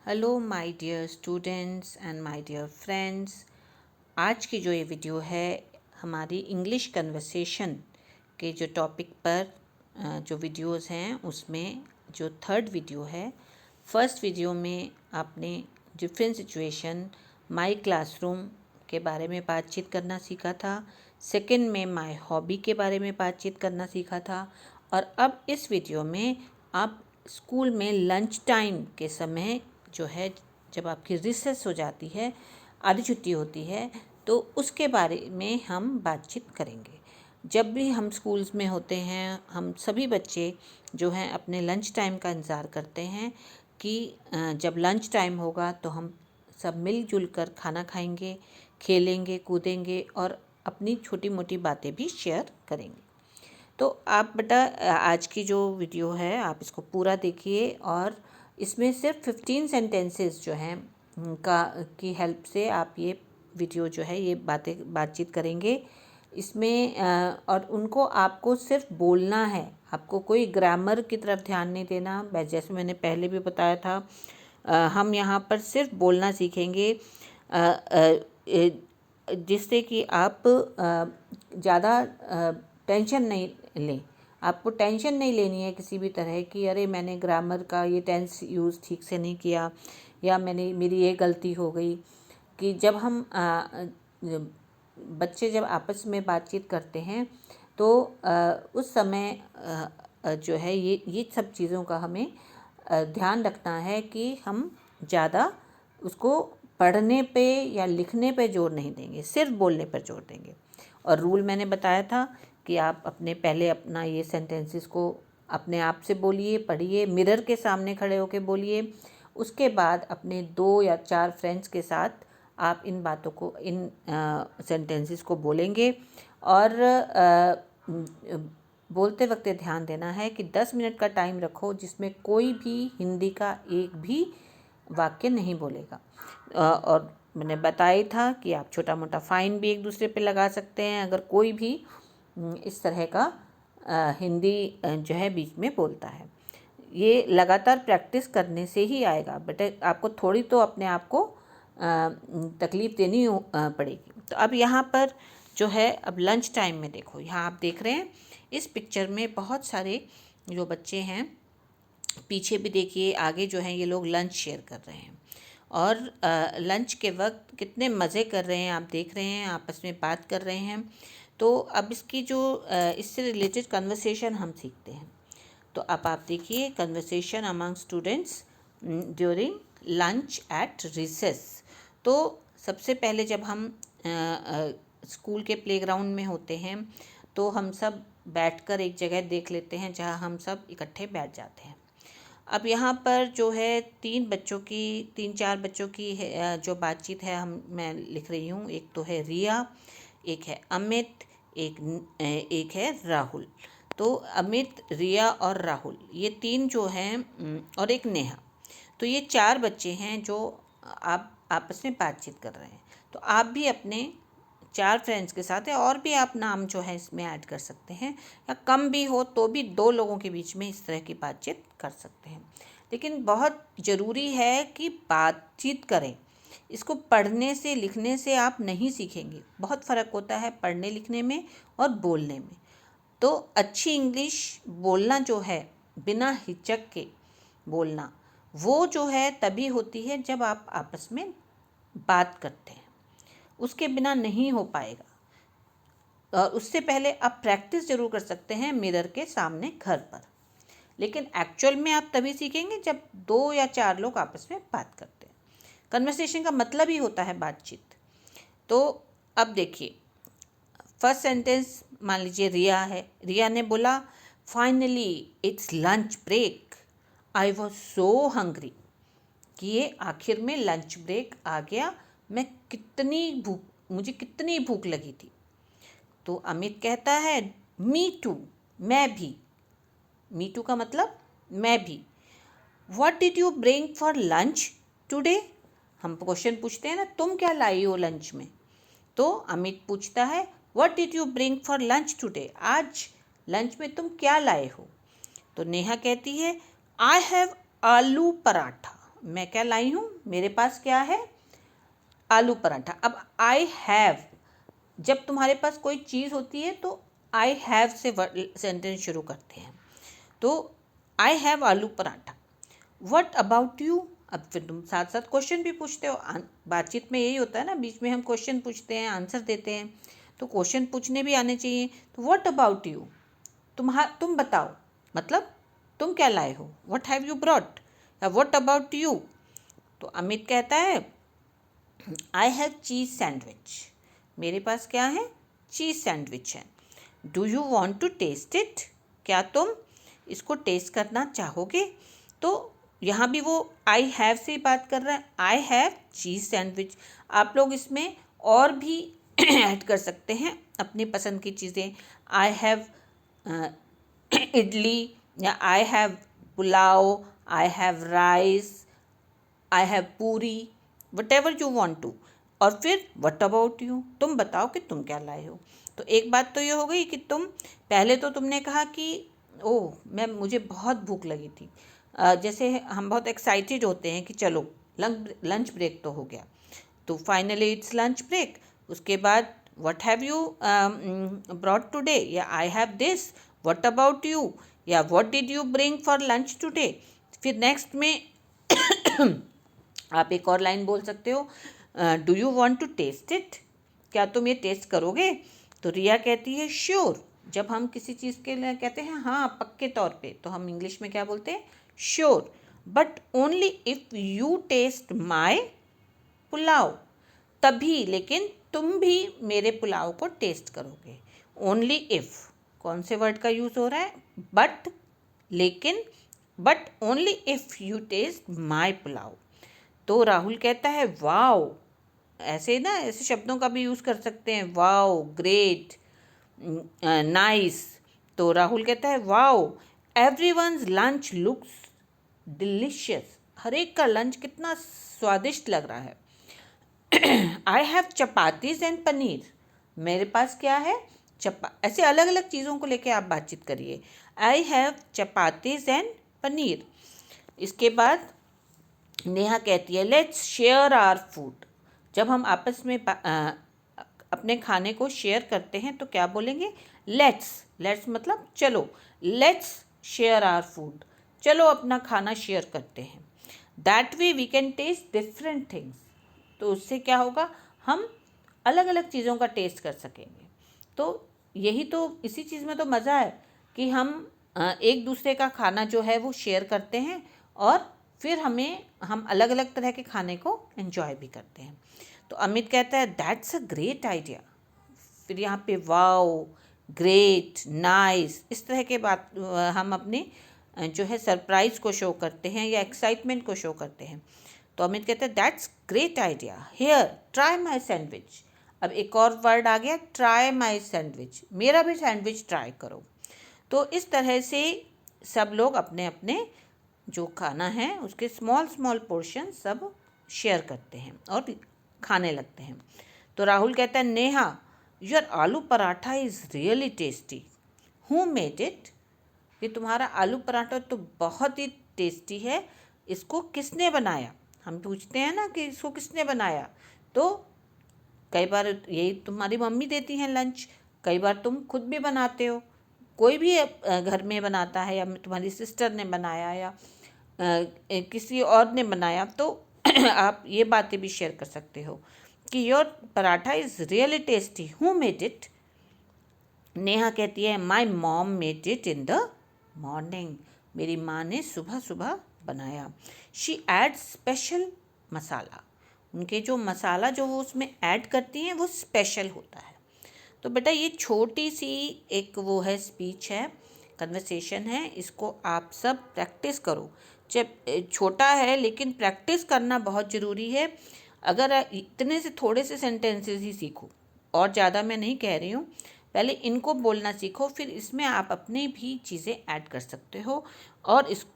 Hello my dear students and my dear friends. आज की जो ये वीडियो है हमारी इंग्लिश कन्वर्सेशन के जो टॉपिक पर जो वीडियोस हैं उसमें जो थर्ड वीडियो है। फर्स्ट वीडियो में आपने डिफरेंट सिचुएशन माय क्लासरूम के बारे में बातचीत करना सीखा था। सेकंड में माय हॉबी के बारे में बातचीत करना सीखा था। और अब इस वीडियो में आप स्कूल में लंच टाइम के समय जो है, जब आपकी रिसेस हो जाती है, आधी छुट्टी होती है, तो उसके बारे में हम बातचीत करेंगे। जब भी हम स्कूल्स में होते हैं, हम सभी बच्चे जो हैं अपने लंच टाइम का इंतज़ार करते हैं कि जब लंच टाइम होगा तो हम सब मिलजुल कर खाना खाएंगे, खेलेंगे, कूदेंगे और अपनी छोटी मोटी बातें भी शेयर करेंगे। तो आप बेटा आज की जो वीडियो है आप इसको पूरा देखिए और इसमें सिर्फ 15 सेंटेंसेस जो हैं का की हेल्प से आप ये वीडियो जो है ये बातचीत करेंगे इसमें। और उनको आपको सिर्फ बोलना है, आपको कोई ग्रामर की तरफ ध्यान नहीं देना। जैसे मैंने पहले भी बताया था, हम यहाँ पर सिर्फ बोलना सीखेंगे जिससे कि आप ज़्यादा टेंशन नहीं लें। आपको टेंशन नहीं लेनी है किसी भी तरह की, अरे मैंने ग्रामर का ये टेंस यूज़ ठीक से नहीं किया या मेरी ये गलती हो गई। कि जब हम बच्चे जब आपस में बातचीत करते हैं तो उस समय जो है ये सब चीज़ों का हमें ध्यान रखना है कि हम ज़्यादा उसको पढ़ने पे या लिखने पे जोर नहीं देंगे, सिर्फ बोलने पर जोर देंगे। और रूल मैंने बताया था कि आप पहले अपना ये सेंटेंसेस को अपने आप से बोलिए, पढ़िए, मिरर के सामने खड़े होकर बोलिए। उसके बाद अपने 2 या 4 फ्रेंड्स के साथ आप इन बातों को, इन सेंटेंसेस को बोलेंगे। और बोलते वक्त ध्यान देना है कि 10 मिनट का टाइम रखो जिसमें कोई भी हिंदी का एक भी वाक्य नहीं बोलेगा। और मैंने बताया था कि आप छोटा मोटा फ़ाइन भी एक दूसरे पे लगा सकते हैं अगर कोई भी इस तरह का हिंदी जो है बीच में बोलता है। ये लगातार प्रैक्टिस करने से ही आएगा। बेटा आपको थोड़ी तो अपने आप को तकलीफ़ देनी पड़ेगी। तो अब यहाँ पर जो है, अब लंच टाइम में देखो, यहाँ आप देख रहे हैं इस पिक्चर में बहुत सारे जो बच्चे हैं, पीछे भी देखिए, आगे जो हैं ये लोग लंच शेयर कर रहे हैं और लंच के वक्त कितने मज़े कर रहे हैं आप देख रहे हैं, आपस में बात कर रहे हैं। तो अब इसकी जो इससे रिलेटेड कन्वर्सेशन हम सीखते हैं। तो अब आप देखिए, conversation among students during lunch at recess. तो सबसे पहले जब हम स्कूल के प्लेग्राउंड में होते हैं तो हम सब बैठकर एक जगह देख लेते हैं जहां हम सब इकट्ठे बैठ जाते हैं। अब यहाँ पर जो है 3-4 बच्चों की जो बातचीत है मैं लिख रही हूँ। एक तो है रिया, एक है अमित, एक है राहुल। तो अमित, रिया और राहुल, ये 3 जो हैं, और एक नेहा, तो ये 4 बच्चे हैं जो आप आपस में बातचीत कर रहे हैं। तो आप भी अपने 4 फ्रेंड्स के साथ है, और भी आप नाम जो है इसमें ऐड कर सकते हैं, या कम भी हो तो भी 2 लोगों के बीच में इस तरह की बातचीत कर सकते हैं। लेकिन बहुत ज़रूरी है कि बातचीत करें। इसको पढ़ने से, लिखने से आप नहीं सीखेंगे। बहुत फ़र्क होता है पढ़ने लिखने में और बोलने में। तो अच्छी इंग्लिश बोलना जो है, बिना हिचक के बोलना, वो जो है तभी होती है जब आप आपस में बात करते हैं। उसके बिना नहीं हो पाएगा। और उससे पहले आप प्रैक्टिस ज़रूर कर सकते हैं मिरर के सामने घर पर, लेकिन एक्चुअल में आप तभी सीखेंगे जब 2 या 4 लोग आपस में बात करते हैं। कन्वर्सेशन का मतलब ही होता है बातचीत। तो अब देखिए, फर्स्ट सेंटेंस मान लीजिए रिया है। रिया ने बोला, finally it's lunch break, I was so hungry. कि ये आखिर में लंच ब्रेक आ गया, मुझे कितनी भूख लगी थी। तो अमित कहता है, मी टू, मैं भी। मी टू का मतलब मैं भी। What did you bring for lunch today? हम क्वेश्चन पूछते हैं ना, तुम क्या लाई हो लंच में? तो अमित पूछता है, what did you bring for lunch today? आज लंच में तुम क्या लाए हो? तो नेहा कहती है, आई हैव आलू पराठा, मैं क्या लाई हूँ, मेरे पास क्या है, आलू पराठा। अब आई हैव, जब तुम्हारे पास कोई चीज़ होती है तो आई हैव से सेंटेंस शुरू करते हैं। तो आई हैव आलू पराठा। व्हाट अबाउट यू, अब फिर तुम साथ साथ क्वेश्चन भी पूछते हो। बातचीत में यही होता है ना, बीच में हम क्वेश्चन पूछते हैं, आंसर देते हैं, तो क्वेश्चन पूछने भी आने चाहिए। तो व्हाट अबाउट यू, तुम बताओ, मतलब तुम क्या लाए हो, व्हाट हैव यू ब्रॉट, या व्हाट अबाउट यू। तो अमित कहता है आई हैव चीज़ सैंडविच, मेरे पास क्या है, चीज़ सैंडविच है। Do you want to taste it, क्या तुम इसको टेस्ट करना चाहोगे। तो यहाँ भी वो आई हैव से ही बात कर रहा है, आई हैव चीज़ सैंडविच। आप लोग इसमें और भी ऐड कर सकते हैं अपनी पसंद की चीज़ें। आई हैव इडली, या I have pulao, I have rice, I have puri, whatever you want to. और फिर वट अबाउट यू, तुम बताओ कि तुम क्या लाए हो। तो एक बात तो ये हो गई कि तुम पहले तो तुमने कहा कि मुझे बहुत भूख लगी थी। जैसे हम बहुत एक्साइटेड होते हैं कि चलो लंच ब्रेक तो हो गया, तो फाइनली इट्स लंच ब्रेक। उसके बाद what have you brought today, या I have this, what about you, या what did you bring for lunch today. फिर नेक्स्ट में आप एक और लाइन बोल सकते हो, do you want to taste it, क्या तुम ये टेस्ट करोगे। तो रिया कहती है श्योर। जब हम किसी चीज़ के लिए कहते हैं हाँ पक्के तौर पे, तो हम इंग्लिश में क्या बोलते हैं, sure. But only if you taste my pulao, तभी, लेकिन तुम भी मेरे पुलाव को टेस्ट करोगे। ओनली इफ़, कौन से वर्ड का यूज़ हो रहा है, बट, लेकिन, but only if you taste my pulao. तो राहुल कहता है वाओ, ऐसे ना, ऐसे शब्दों का भी यूज़ कर सकते हैं, वाओ, ग्रेट, नाइस। तो राहुल कहता है wow, everyone's lunch looks delicious, हर एक का लंच कितना स्वादिष्ट लग रहा है। I have chapatis and paneer, मेरे पास क्या है, ऐसे अलग अलग चीज़ों को लेके आप बातचीत करिए। आई हैव चपातीज एंड पनीर। इसके बाद नेहा कहती है लेट्स शेयर आवर फूड। जब हम आपस में अपने खाने को शेयर करते हैं तो क्या बोलेंगे, लेट्स मतलब चलो, लेट्स शेयर आवर फूड, चलो अपना खाना शेयर करते हैं। That way we can taste different things, तो उससे क्या होगा, हम अलग अलग चीज़ों का टेस्ट कर सकेंगे। तो यही तो, इसी चीज़ में तो मज़ा है कि हम एक दूसरे का खाना जो है वो शेयर करते हैं, और फिर हम अलग अलग तरह के खाने को एंजॉय भी करते हैं। तो अमित कहता है दैट्स अ ग्रेट आइडिया। फिर यहाँ पे वाओ, ग्रेट, नाइस, इस तरह के बात हम अपने जो है सरप्राइज़ को शो करते हैं या एक्साइटमेंट को शो करते हैं। तो अमित कहते हैं that's great idea, here try my sandwich. अब एक और वर्ड आ गया, ट्राई माई सैंडविच, मेरा भी सैंडविच ट्राई करो। तो इस तरह से सब लोग अपने अपने जो खाना है उसके स्मॉल स्मॉल पोर्शन सब शेयर करते हैं और खाने लगते हैं। तो राहुल कहता है नेहा योर आलू paratha is really tasty, who made it. ये तुम्हारा आलू पराठा तो बहुत ही टेस्टी है, इसको किसने बनाया। हम पूछते हैं ना कि इसको किसने बनाया, तो कई बार यही तुम्हारी मम्मी देती हैं लंच, कई बार तुम खुद भी बनाते हो, कोई भी घर में बनाता है, या तुम्हारी सिस्टर ने बनाया, या किसी और ने बनाया। तो आप ये बातें भी शेयर कर सकते हो कि your paratha is really tasty, who made it. Neha कहती है my mom made it in the morning, मेरी माँ ने सुबह सुबह बनाया। शी एड स्पेशल मसाला, उनके जो मसाला जो वो उसमें ऐड करती हैं वो स्पेशल होता है। तो बेटा ये छोटी सी एक वो है, स्पीच है, कन्वर्सेशन है, इसको आप सब प्रैक्टिस करो। जब छोटा है लेकिन प्रैक्टिस करना बहुत ज़रूरी है। अगर इतने से थोड़े से सेंटेंसेस ही सीखो, और ज़्यादा मैं नहीं कह रही हूँ, पहले इनको बोलना सीखो, फिर इसमें आप अपनी भी चीज़ें ऐड कर सकते हो, और इसको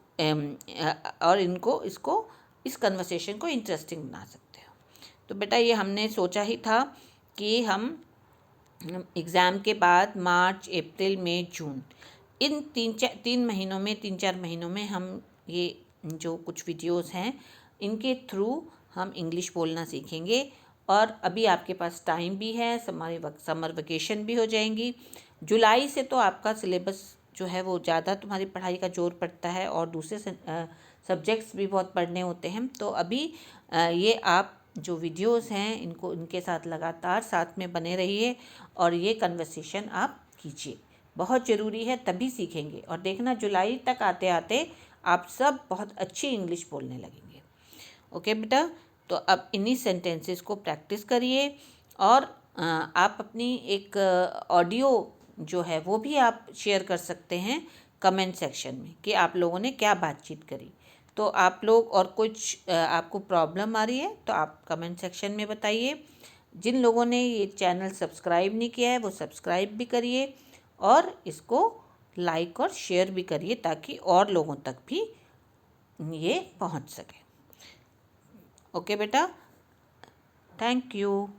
इस कन्वर्सेशन को इंटरेस्टिंग बना सकते हो। तो बेटा ये हमने सोचा ही था कि हम एग्ज़ाम के बाद मार्च, अप्रैल, मई, जून, इन 3-4 महीनों में हम ये जो कुछ वीडियोस हैं इनके थ्रू हम इंग्लिश बोलना सीखेंगे। और अभी आपके पास टाइम भी है, समर वेकेशन भी हो जाएंगी। जुलाई से तो आपका सिलेबस जो है वो ज़्यादा तुम्हारी पढ़ाई का जोर पड़ता है और दूसरे सब्जेक्ट्स भी बहुत पढ़ने होते हैं। तो अभी ये आप जो वीडियोस हैं इनके साथ लगातार साथ में बने रहिए और ये कन्वर्सेशन आप कीजिए, बहुत ज़रूरी है, तभी सीखेंगे। और देखना जुलाई तक आते आते आप सब बहुत अच्छी इंग्लिश बोलने लगेंगे। ओके बेटा, तो अब इन्हीं सेंटेंसेस को प्रैक्टिस करिए और आप अपनी एक ऑडियो जो है वो भी आप शेयर कर सकते हैं कमेंट सेक्शन में कि आप लोगों ने क्या बातचीत करी। तो आप लोग और कुछ आपको प्रॉब्लम आ रही है तो आप कमेंट सेक्शन में बताइए। जिन लोगों ने ये चैनल सब्सक्राइब नहीं किया है वो सब्सक्राइब भी करिए और इसको लाइक और शेयर भी करिए ताकि और लोगों तक भी ये पहुंच सके। ओके बेटा, थैंक यू।